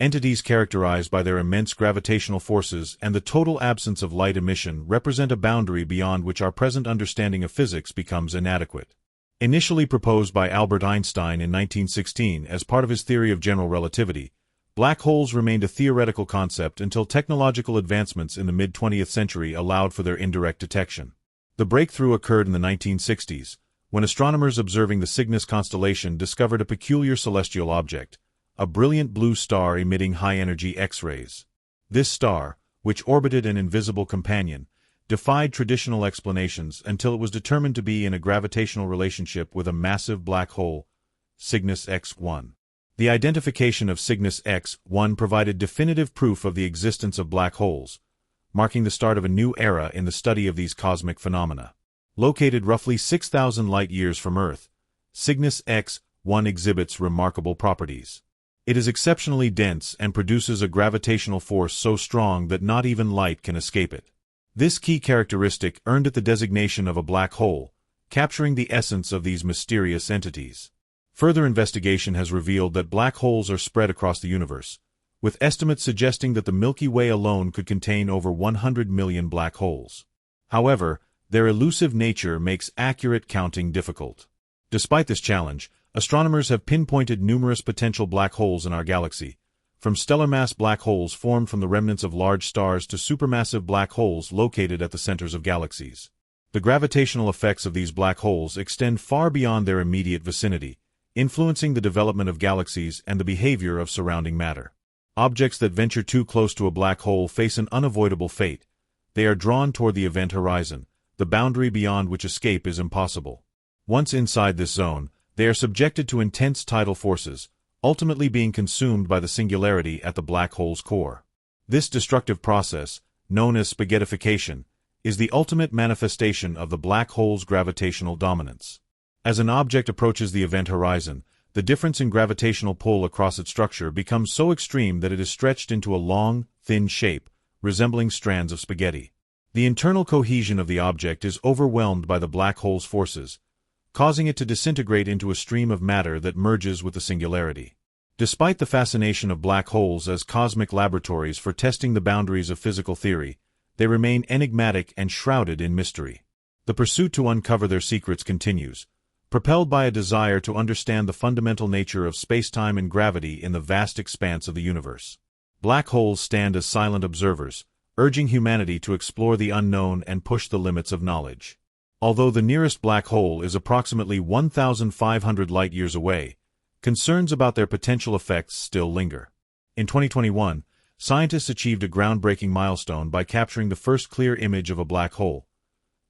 Entities characterized by their immense gravitational forces and the total absence of light emission represent a boundary beyond which our present understanding of physics becomes inadequate. Initially proposed by Albert Einstein in 1916 as part of his theory of general relativity, black holes remained a theoretical concept until technological advancements in the mid-20th century allowed for their indirect detection. The breakthrough occurred in the 1960s, when astronomers observing the Cygnus constellation discovered a peculiar celestial object, a brilliant blue star emitting high-energy X-rays. This star, which orbited an invisible companion, defied traditional explanations until it was determined to be in a gravitational relationship with a massive black hole, Cygnus X1. The identification of Cygnus X1 provided definitive proof of the existence of black holes, marking the start of a new era in the study of these cosmic phenomena. Located roughly 6,000 light-years from Earth, Cygnus X1 exhibits remarkable properties. It is exceptionally dense and produces a gravitational force so strong that not even light can escape it. This key characteristic earned it the designation of a black hole, capturing the essence of these mysterious entities. Further investigation has revealed that black holes are spread across the universe, with estimates suggesting that the Milky Way alone could contain over 100 million black holes. However, their elusive nature makes accurate counting difficult. Despite this challenge, astronomers have pinpointed numerous potential black holes in our galaxy, from stellar mass black holes formed from the remnants of large stars to supermassive black holes located at the centers of galaxies. The gravitational effects of these black holes extend far beyond their immediate vicinity, influencing the development of galaxies and the behavior of surrounding matter. Objects that venture too close to a black hole face an unavoidable fate. They are drawn toward the event horizon, the boundary beyond which escape is impossible. Once inside this zone, they are subjected to intense tidal forces, ultimately being consumed by the singularity at the black hole's core. This destructive process, known as spaghettification, is the ultimate manifestation of the black hole's gravitational dominance. As an object approaches the event horizon, the difference in gravitational pull across its structure becomes so extreme that it is stretched into a long, thin shape, resembling strands of spaghetti. The internal cohesion of the object is overwhelmed by the black hole's forces, causing it to disintegrate into a stream of matter that merges with the singularity. Despite the fascination of black holes as cosmic laboratories for testing the boundaries of physical theory, they remain enigmatic and shrouded in mystery. The pursuit to uncover their secrets continues, propelled by a desire to understand the fundamental nature of spacetime and gravity in the vast expanse of the universe. Black holes stand as silent observers, urging humanity to explore the unknown and push the limits of knowledge. Although the nearest black hole is approximately 1,500 light-years away, concerns about their potential effects still linger. In 2021, scientists achieved a groundbreaking milestone by capturing the first clear image of a black hole,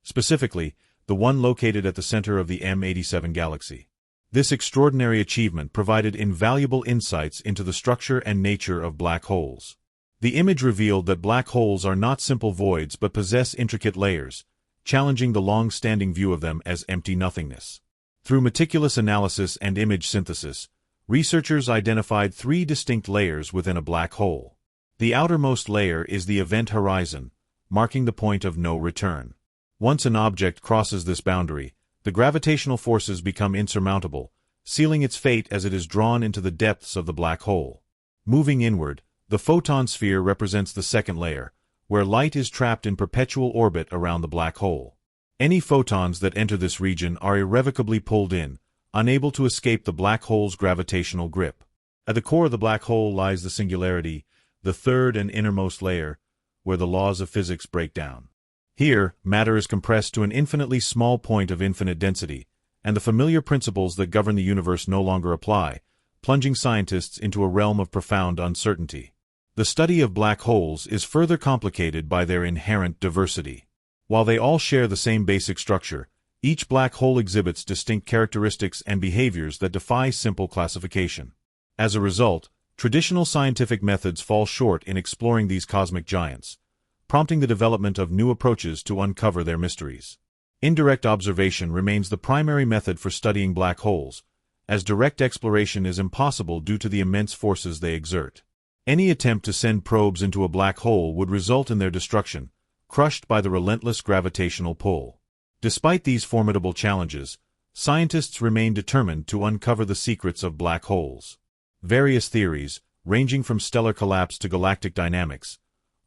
specifically, the one located at the center of the M87 galaxy. This extraordinary achievement provided invaluable insights into the structure and nature of black holes. The image revealed that black holes are not simple voids but possess intricate layers, challenging the long-standing view of them as empty nothingness. Through meticulous analysis and image synthesis, researchers identified 3 distinct layers within a black hole. The outermost layer is the event horizon, marking the point of no return. Once an object crosses this boundary, the gravitational forces become insurmountable, sealing its fate as it is drawn into the depths of the black hole. Moving inward, the photon sphere represents the second layer, where light is trapped in perpetual orbit around the black hole. Any photons that enter this region are irrevocably pulled in, unable to escape the black hole's gravitational grip. At the core of the black hole lies the singularity, the third and innermost layer, where the laws of physics break down. Here, matter is compressed to an infinitely small point of infinite density, and the familiar principles that govern the universe no longer apply, plunging scientists into a realm of profound uncertainty. The study of black holes is further complicated by their inherent diversity. While they all share the same basic structure, each black hole exhibits distinct characteristics and behaviors that defy simple classification. As a result, traditional scientific methods fall short in exploring these cosmic giants, prompting the development of new approaches to uncover their mysteries. Indirect observation remains the primary method for studying black holes, as direct exploration is impossible due to the immense forces they exert. Any attempt to send probes into a black hole would result in their destruction, crushed by the relentless gravitational pull. Despite these formidable challenges, scientists remain determined to uncover the secrets of black holes. Various theories, ranging from stellar collapse to galactic dynamics,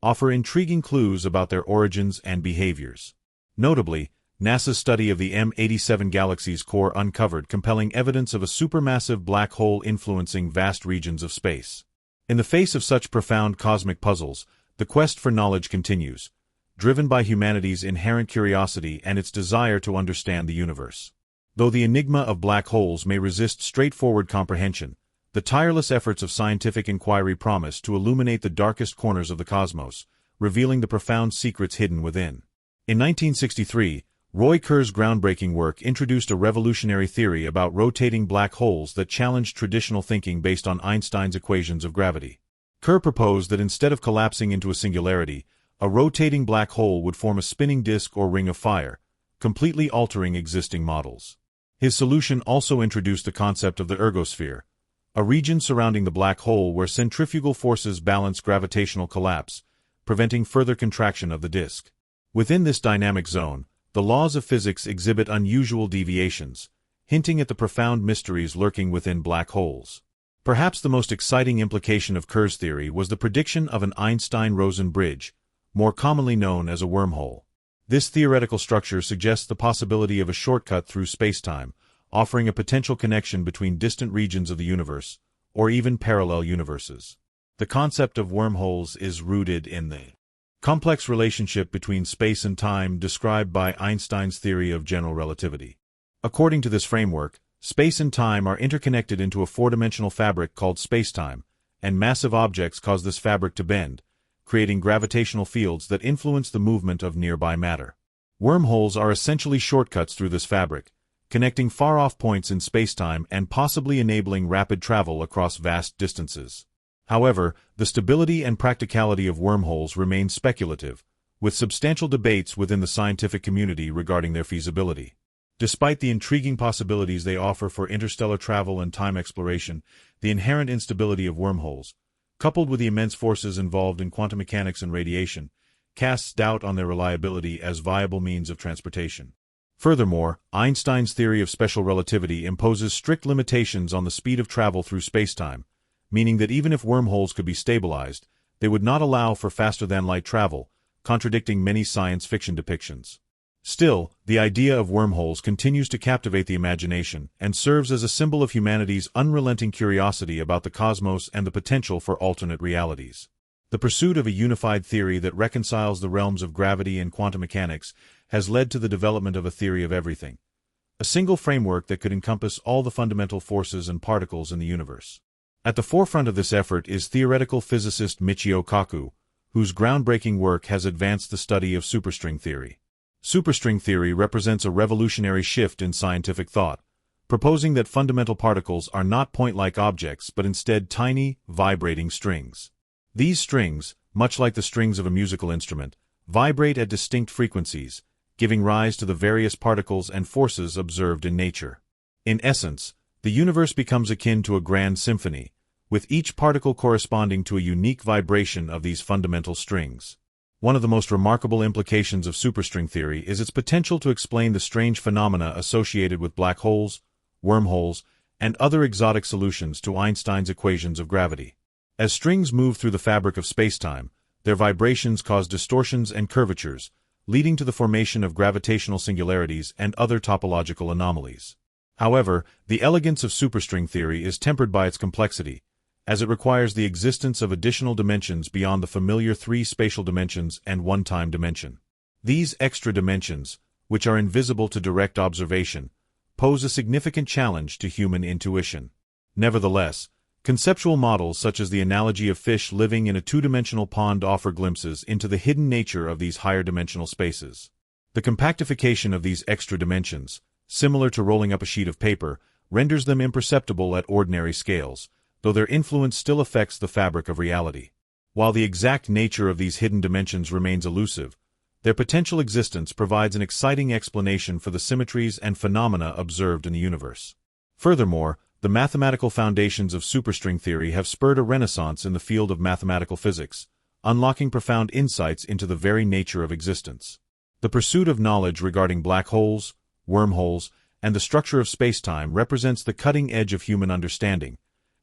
offer intriguing clues about their origins and behaviors. Notably, NASA's study of the M87 galaxy's core uncovered compelling evidence of a supermassive black hole influencing vast regions of space. In the face of such profound cosmic puzzles, the quest for knowledge continues, driven by humanity's inherent curiosity and its desire to understand the universe. Though the enigma of black holes may resist straightforward comprehension, the tireless efforts of scientific inquiry promise to illuminate the darkest corners of the cosmos, revealing the profound secrets hidden within. In 1963, Roy Kerr's groundbreaking work introduced a revolutionary theory about rotating black holes that challenged traditional thinking based on Einstein's equations of gravity. Kerr proposed that instead of collapsing into a singularity, a rotating black hole would form a spinning disk or ring of fire, completely altering existing models. His solution also introduced the concept of the ergosphere, a region surrounding the black hole where centrifugal forces balance gravitational collapse, preventing further contraction of the disk. Within this dynamic zone, the laws of physics exhibit unusual deviations, hinting at the profound mysteries lurking within black holes. Perhaps the most exciting implication of Kerr's theory was the prediction of an Einstein-Rosen bridge, more commonly known as a wormhole. This theoretical structure suggests the possibility of a shortcut through spacetime, offering a potential connection between distant regions of the universe, or even parallel universes. The concept of wormholes is rooted in the complex relationship between space and time described by Einstein's theory of general relativity. According to this framework, space and time are interconnected into a four-dimensional fabric called spacetime, and massive objects cause this fabric to bend, creating gravitational fields that influence the movement of nearby matter. Wormholes are essentially shortcuts through this fabric, connecting far-off points in spacetime and possibly enabling rapid travel across vast distances. However, the stability and practicality of wormholes remain speculative, with substantial debates within the scientific community regarding their feasibility. Despite the intriguing possibilities they offer for interstellar travel and time exploration, the inherent instability of wormholes, coupled with the immense forces involved in quantum mechanics and radiation, casts doubt on their reliability as viable means of transportation. Furthermore, Einstein's theory of special relativity imposes strict limitations on the speed of travel through spacetime, meaning that even if wormholes could be stabilized, they would not allow for faster-than-light travel, contradicting many science fiction depictions. Still, the idea of wormholes continues to captivate the imagination and serves as a symbol of humanity's unrelenting curiosity about the cosmos and the potential for alternate realities. The pursuit of a unified theory that reconciles the realms of gravity and quantum mechanics has led to the development of a theory of everything, a single framework that could encompass all the fundamental forces and particles in the universe. At the forefront of this effort is theoretical physicist Michio Kaku, whose groundbreaking work has advanced the study of superstring theory. Superstring theory represents a revolutionary shift in scientific thought, proposing that fundamental particles are not point-like objects but instead tiny, vibrating strings. These strings, much like the strings of a musical instrument, vibrate at distinct frequencies, giving rise to the various particles and forces observed in nature. In essence, the universe becomes akin to a grand symphony, with each particle corresponding to a unique vibration of these fundamental strings. One of the most remarkable implications of superstring theory is its potential to explain the strange phenomena associated with black holes, wormholes, and other exotic solutions to Einstein's equations of gravity. As strings move through the fabric of spacetime, their vibrations cause distortions and curvatures, leading to the formation of gravitational singularities and other topological anomalies. However, the elegance of superstring theory is tempered by its complexity, as it requires the existence of additional dimensions beyond the familiar three spatial dimensions and one time dimension. These extra dimensions, which are invisible to direct observation, pose a significant challenge to human intuition. Nevertheless, conceptual models such as the analogy of fish living in a two-dimensional pond offer glimpses into the hidden nature of these higher dimensional spaces. The compactification of these extra dimensions, similar to rolling up a sheet of paper, renders them imperceptible at ordinary scales, though their influence still affects the fabric of reality. While the exact nature of these hidden dimensions remains elusive, their potential existence provides an exciting explanation for the symmetries and phenomena observed in the universe. Furthermore, the mathematical foundations of superstring theory have spurred a renaissance in the field of mathematical physics, unlocking profound insights into the very nature of existence. The pursuit of knowledge regarding black holes, wormholes, and the structure of spacetime represents the cutting edge of human understanding,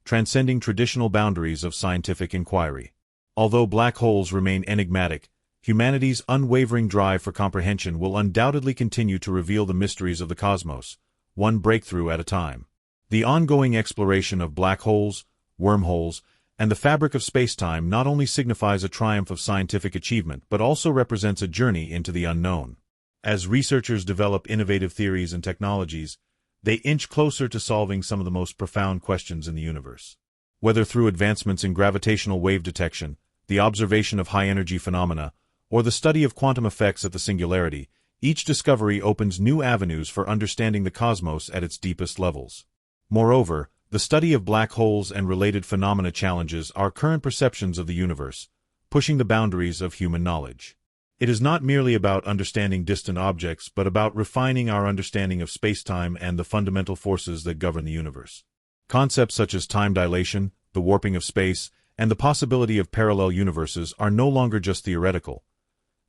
transcending traditional boundaries of scientific inquiry. Although black holes remain enigmatic, humanity's unwavering drive for comprehension will undoubtedly continue to reveal the mysteries of the cosmos, one breakthrough at a time. The ongoing exploration of black holes, wormholes, and the fabric of spacetime not only signifies a triumph of scientific achievement but also represents a journey into the unknown. As researchers develop innovative theories and technologies, they inch closer to solving some of the most profound questions in the universe. Whether through advancements in gravitational wave detection, the observation of high-energy phenomena, or the study of quantum effects at the singularity, each discovery opens new avenues for understanding the cosmos at its deepest levels. Moreover, the study of black holes and related phenomena challenges our current perceptions of the universe, pushing the boundaries of human knowledge. It is not merely about understanding distant objects, but about refining our understanding of spacetime and the fundamental forces that govern the universe. Concepts such as time dilation, the warping of space, and the possibility of parallel universes are no longer just theoretical.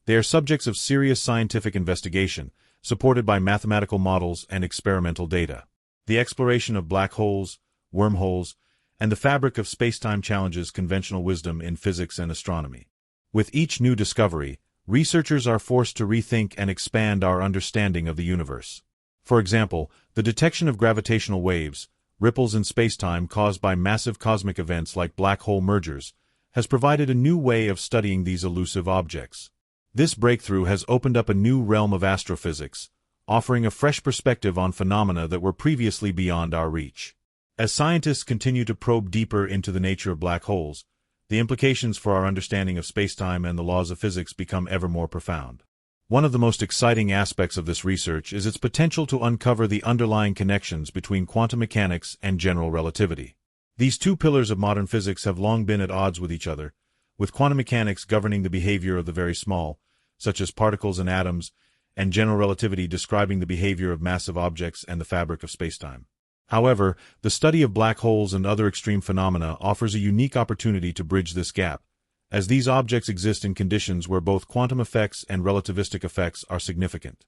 They are subjects of serious scientific investigation, supported by mathematical models and experimental data. The exploration of black holes, wormholes, and the fabric of spacetime challenges conventional wisdom in physics and astronomy. With each new discovery, researchers are forced to rethink and expand our understanding of the universe. For example, the detection of gravitational waves, ripples in spacetime caused by massive cosmic events like black hole mergers, has provided a new way of studying these elusive objects. This breakthrough has opened up a new realm of astrophysics, offering a fresh perspective on phenomena that were previously beyond our reach. As scientists continue to probe deeper into the nature of black holes, the implications for our understanding of spacetime and the laws of physics become ever more profound. One of the most exciting aspects of this research is its potential to uncover the underlying connections between quantum mechanics and general relativity. These two pillars of modern physics have long been at odds with each other, with quantum mechanics governing the behavior of the very small, such as particles and atoms, and general relativity describing the behavior of massive objects and the fabric of spacetime. However, the study of black holes and other extreme phenomena offers a unique opportunity to bridge this gap, as these objects exist in conditions where both quantum effects and relativistic effects are significant.